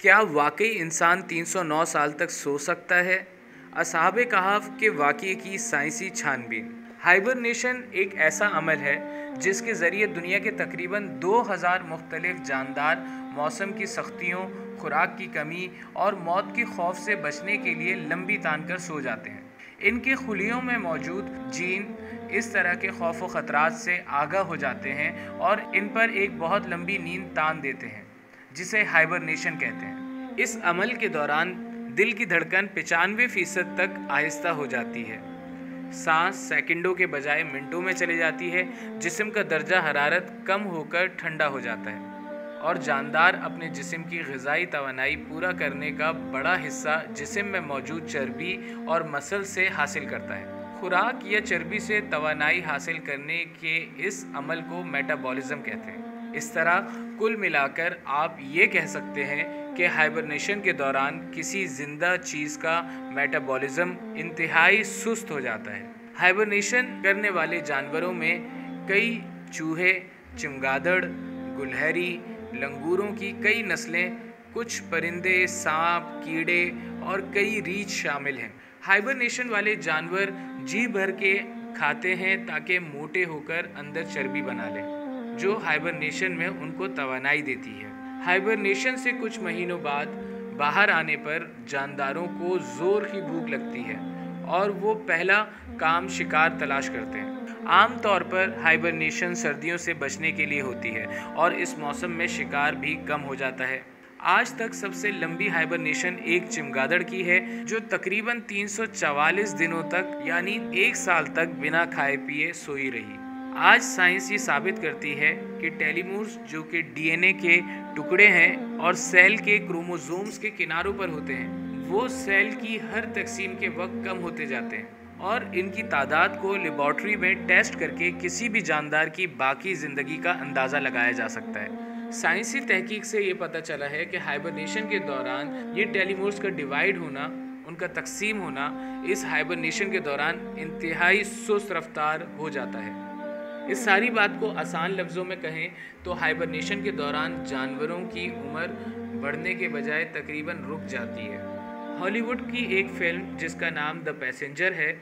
کیا واقعی انسان 309 سال تک سو سکتا ہے؟ اصحاب کہف کے واقعے کی سائنسی چھانبین۔ ہائبرنیشن ایک ایسا عمل ہے جس کے ذریعے دنیا کے تقریباً 2000 مختلف جاندار موسم کی سختیوں، خوراک کی کمی اور موت کے خوف سے بچنے کے لیے لمبی تان کر سو جاتے ہیں۔ ان کے خلیوں میں موجود جین اس طرح کے خوف و خطرات سے آگاہ ہو جاتے ہیں اور ان پر ایک بہت لمبی نیند تان دیتے ہیں، جسے ہائبرنیشن کہتے ہیں۔ اس عمل کے دوران دل کی دھڑکن 95% تک آہستہ ہو جاتی ہے، سانس سیکنڈوں کے بجائے منٹوں میں چلی جاتی ہے، جسم کا درجہ حرارت کم ہو کر ٹھنڈا ہو جاتا ہے اور جاندار اپنے جسم کی غذائی توانائی پورا کرنے کا بڑا حصہ جسم میں موجود چربی اور مسل سے حاصل کرتا ہے۔ خوراک یا چربی سے توانائی حاصل کرنے کے اس عمل کو میٹابولزم کہتے ہیں۔ اس طرح کل ملا کر آپ یہ کہہ سکتے ہیں کہ ہائبرنیشن کے دوران کسی زندہ چیز کا میٹابولزم انتہائی سست ہو جاتا ہے۔ ہائبرنیشن کرنے والے جانوروں میں کئی چوہے، چمگادڑ، گلہری، لنگوروں کی کئی نسلیں، کچھ پرندے، سانپ، کیڑے اور کئی ریچھ شامل ہیں۔ ہائبرنیشن والے جانور جی بھر کے کھاتے ہیں تاکہ موٹے ہو کر اندر چربی بنا لیں، جو ہائبرنیشن میں ان کو توانائی دیتی ہے۔ ہائبرنیشن سے کچھ مہینوں بعد باہر آنے پر جانداروں کو زور کی بھوک لگتی ہے اور وہ پہلا کام شکار تلاش کرتے ہیں۔ عام طور پر ہائبرنیشن سردیوں سے بچنے کے لیے ہوتی ہے اور اس موسم میں شکار بھی کم ہو جاتا ہے۔ آج تک سب سے لمبی ہائبرنیشن ایک چمگادڑ کی ہے، جو تقریباً 344 دنوں تک یعنی 1 سال تک بنا کھائے پیے سوئی رہی۔ آج سائنس یہ ثابت کرتی ہے کہ ٹیلیمورز، جو کہ ڈی این اے کے ٹکڑے ہیں اور سیل کے کروموزومز کے کناروں پر ہوتے ہیں، وہ سیل کی ہر تقسیم کے وقت کم ہوتے جاتے ہیں اور ان کی تعداد کو لیبارٹری میں ٹیسٹ کر کے کسی بھی جاندار کی باقی زندگی کا اندازہ لگایا جا سکتا ہے۔ سائنسی تحقیق سے یہ پتہ چلا ہے کہ ہائبرنیشن کے دوران یہ ٹیلیمورز کا ڈیوائیڈ ہونا، ان کا تقسیم ہونا، اس ہائبرنیشن کے دوران انتہائی سست رفتار ہو جاتا ہے۔ اس ساری بات کو آسان لفظوں میں کہیں تو ہائبرنیشن کے دوران جانوروں کی عمر بڑھنے کے بجائے تقریباً رک جاتی ہے۔ ہالی ووڈ کی ایک فلم جس کا نام دی پیسنجر ہے،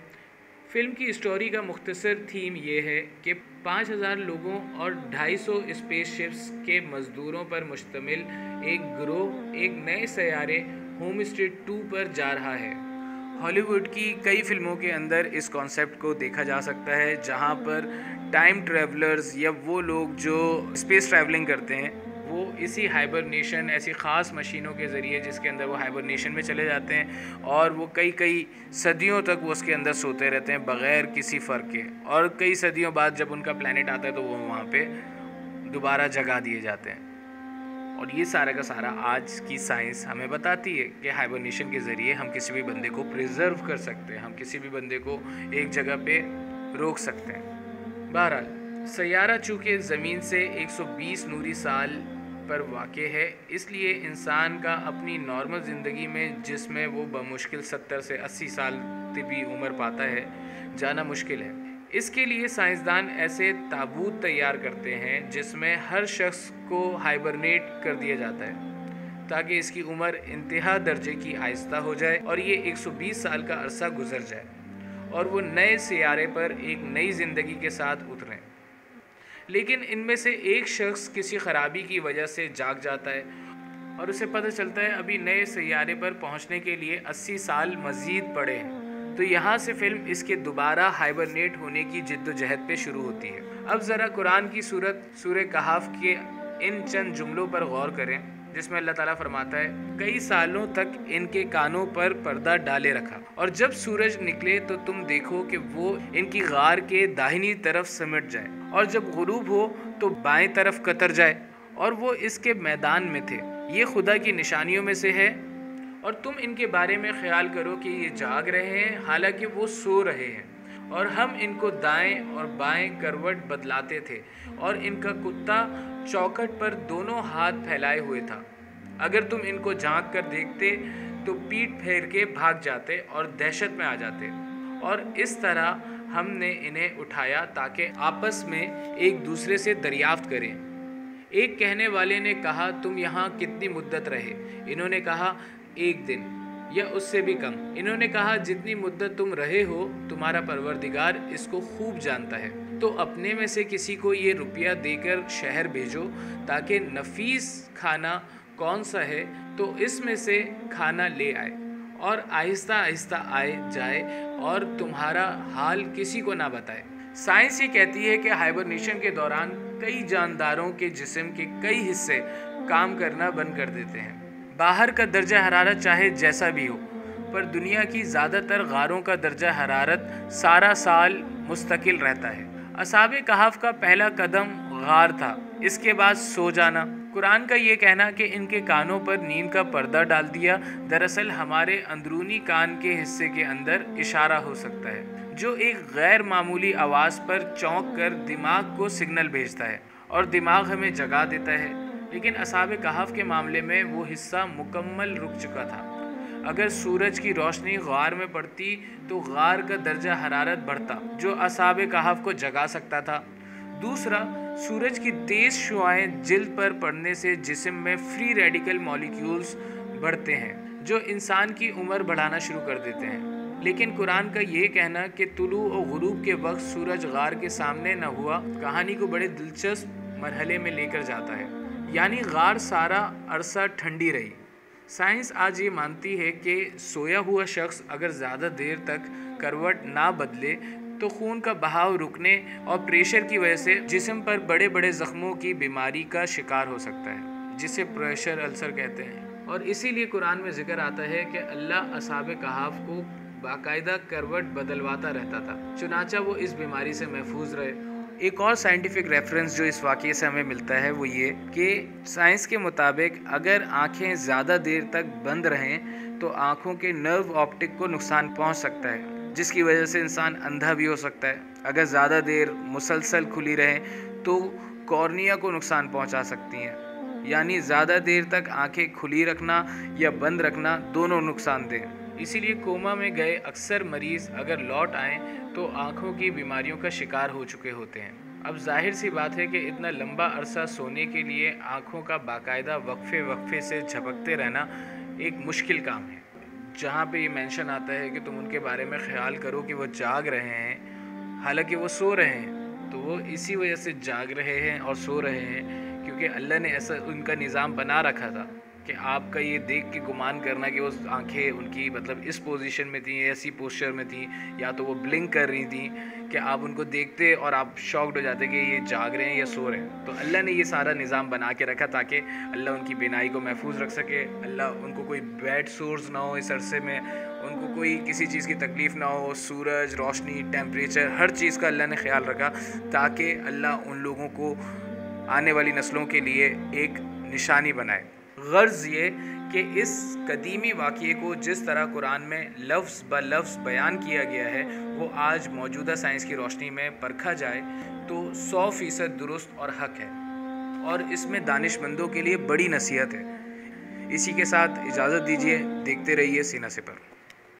فلم کی اسٹوری کا مختصر تھیم یہ ہے کہ 5000 لوگوں اور 250 اسپیس شپس کے مزدوروں پر مشتمل ایک گروہ ایک نئے سیارے ہوم اسٹے 2 پر جا رہا ہے۔ ہالی ووڈ کی کئی فلموں کے اندر اس کانسیپٹ کو دیکھا جا سکتا ہے، جہاں پر ٹائم ٹریولرز یا وہ لوگ جو اسپیس ٹریولنگ کرتے ہیں، وہ اسی ہائبرنیشن، ایسی خاص مشینوں کے ذریعے جس کے اندر وہ ہائبرنیشن میں چلے جاتے ہیں اور وہ کئی صدیوں تک وہ اس کے اندر سوتے رہتے ہیں بغیر کسی فرق کے، اور کئی صدیوں بعد جب ان کا پلانٹ آتا ہے تو وہ وہاں پہ دوبارہ جگا دیے جاتے ہیں۔ اور یہ سارا کا سارا آج کی سائنس ہمیں بتاتی ہے کہ ہائبرنیشن کے ذریعے ہم کسی بھی بندے کو پریزرو کر سکتے ہیں، ہم کسی بھی بندے کو ایک جگہ پہ روک سکتے ہیں۔ بہرحال سیارہ چونکہ زمین سے 120 نوری سال پر واقع ہے، اس لیے انسان کا اپنی نارمل زندگی میں جس میں وہ بمشکل 70 سے 80 سال طبی عمر پاتا ہے، جانا مشکل ہے۔ اس کے لیے سائنسدان ایسے تابوت تیار کرتے ہیں جس میں ہر شخص کو ہائبرنیٹ کر دیا جاتا ہے تاکہ اس کی عمر انتہا درجے کی آہستہ ہو جائے اور یہ 120 سال کا عرصہ گزر جائے اور وہ نئے سیارے پر ایک نئی زندگی کے ساتھ اتریں۔ لیکن ان میں سے ایک شخص کسی خرابی کی وجہ سے جاگ جاتا ہے اور اسے پتہ چلتا ہے ابھی نئے سیارے پر پہنچنے کے لیے 80 سال مزید پڑے ہیں، تو یہاں سے فلم اس کے دوبارہ ہائبرنیٹ ہونے کی جد و جہد پہ شروع ہوتی ہے۔ اب ذرا قرآن کی سورہ کہف کے ان چند جملوں پر غور کریں جس میں اللہ تعالیٰ فرماتا ہے، کئی سالوں تک ان کے کانوں پر پردہ ڈالے رکھا، اور جب سورج نکلے تو تم دیکھو کہ وہ ان کی غار کے داہنی طرف سمٹ جائے، اور جب غروب ہو تو بائیں طرف کتر جائے، اور وہ اس کے میدان میں تھے۔ یہ خدا کی نشانیوں میں سے ہے، اور تم ان کے بارے میں خیال کرو کہ یہ جاگ رہے ہیں حالانکہ وہ سو رہے ہیں، اور ہم ان کو دائیں اور بائیں کروٹ بدلاتے تھے، اور ان کا کتا چوکھٹ پر دونوں ہاتھ پھیلائے ہوئے تھا۔ اگر تم ان کو جھانک کر دیکھتے تو پیٹ پھیر کے بھاگ جاتے اور دہشت میں آ جاتے، اور اس طرح ہم نے انہیں اٹھایا تاکہ آپس میں ایک دوسرے سے دریافت کریں ایک کہنے والے نے کہا تم یہاں کتنی مدت رہے؟ انہوں نے کہا 1 دن یا اس سے بھی کم۔ انہوں نے کہا جتنی مدت تم رہے ہو تمہارا پروردگار اس کو خوب جانتا ہے، تو اپنے میں سے کسی کو یہ روپیہ دے کر شہر بھیجو تاکہ نفیس کھانا کون سا ہے تو اس میں سے کھانا لے آئے اور آہستہ آہستہ آئے جائے اور تمہارا حال کسی کو نہ بتائے۔ سائنس یہ کہتی ہے کہ ہائبرنیشن کے دوران کئی جانداروں کے جسم کے کئی حصے کام کرنا بند کر دیتے ہیں۔ باہر کا درجہ حرارت چاہے جیسا بھی ہو، پر دنیا کی زیادہ تر غاروں کا درجہ حرارت سارا سال مستقل رہتا ہے۔ اصحاب کہف کا پہلا قدم غار تھا، اس کے بعد سو جانا۔ قرآن کا یہ کہنا کہ ان کے کانوں پر نیند کا پردہ ڈال دیا، دراصل ہمارے اندرونی کان کے حصے کے اندر اشارہ ہو سکتا ہے، جو ایک غیر معمولی آواز پر چونک کر دماغ کو سگنل بھیجتا ہے اور دماغ ہمیں جگا دیتا ہے۔ لیکن اصحاب کہف کے معاملے میں وہ حصہ مکمل رک چکا تھا۔ اگر سورج کی روشنی غار میں پڑتی تو غار کا درجہ حرارت بڑھتا، جو اصحاب کہف کو جگا سکتا تھا۔ دوسرا، سورج کی تیز شعاعیں جلد پر پڑنے سے جسم میں فری ریڈیکل مالیکیولز بڑھتے ہیں، جو انسان کی عمر بڑھانا شروع کر دیتے ہیں۔ لیکن قرآن کا یہ کہنا کہ طلوع و غروب کے وقت سورج غار کے سامنے نہ ہوا، کہانی کو بڑے دلچسپ مرحلے میں لے کر جاتا ہے، یعنی غار سارا عرصہ ٹھنڈی رہی۔ سائنس آج یہ مانتی ہے کہ سویا ہوا شخص اگر زیادہ دیر تک کروٹ نہ بدلے تو خون کا بہاؤ رکنے اور پریشر کی وجہ سے جسم پر بڑے بڑے زخموں کی بیماری کا شکار ہو سکتا ہے، جسے پریشر السر کہتے ہیں۔ اور اسی لیے قرآن میں ذکر آتا ہے کہ اللہ اصحاب کہف کو باقاعدہ کروٹ بدلواتا رہتا تھا، چنانچہ وہ اس بیماری سے محفوظ رہے۔ ایک اور سائنٹیفک ریفرنس جو اس واقعے سے ہمیں ملتا ہے وہ یہ کہ سائنس کے مطابق اگر آنکھیں زیادہ دیر تک بند رہیں تو آنکھوں کے نرو آپٹک کو نقصان پہنچ سکتا ہے، جس کی وجہ سے انسان اندھا بھی ہو سکتا ہے۔ اگر زیادہ دیر مسلسل کھلی رہیں تو کارنیا کو نقصان پہنچا سکتی ہیں، یعنی زیادہ دیر تک آنکھیں کھلی رکھنا یا بند رکھنا دونوں نقصان دہ۔ اسی لیے کوما میں گئے اکثر مریض اگر لوٹ آئیں تو آنکھوں کی بیماریوں کا شکار ہو چکے ہوتے ہیں۔ اب ظاہر سی بات ہے کہ اتنا لمبا عرصہ سونے کے لیے آنکھوں کا باقاعدہ وقفے سے جھپکتے رہنا ایک مشکل کام ہے۔ جہاں پہ یہ مینشن آتا ہے کہ تم ان کے بارے میں خیال کرو کہ وہ جاگ رہے ہیں حالانکہ وہ سو رہے ہیں، تو وہ اسی وجہ سے جاگ رہے ہیں اور سو رہے ہیں کیونکہ اللہ نے ایسا ان کا نظام بنا رکھا تھا کہ آپ کا یہ دیکھ کے گمان کرنا کہ وہ آنکھیں ان کی مطلب اس پوزیشن میں تھیں، ایسی پوسچر میں تھیں، یا تو وہ بلنک کر رہی تھیں کہ آپ ان کو دیکھتے اور آپ شاکڈ ہو جاتے کہ یہ جاگ رہے ہیں یا سو رہے ہیں۔ تو اللہ نے یہ سارا نظام بنا کے رکھا تاکہ اللہ ان کی بینائی کو محفوظ رکھ سکے، اللہ ان کو کوئی بیڈ سورس نہ ہو اس عرصے میں، ان کو کوئی کسی چیز کی تکلیف نہ ہو، سورج، روشنی، ٹیمپریچر، ہر چیز کا اللہ نے خیال رکھا تاکہ اللہ ان لوگوں کو آنے والی نسلوں کے لیے ایک نشانی بنائے۔ غرض یہ کہ اس قدیمی واقعے کو جس طرح قرآن میں لفظ بہ لفظ بیان کیا گیا ہے وہ آج موجودہ سائنس کی روشنی میں پرکھا جائے تو 100% درست اور حق ہے، اور اس میں دانش مندوں کے لیے بڑی نصیحت ہے۔ اسی کے ساتھ اجازت دیجیے، دیکھتے رہیے سینہ سے پر۔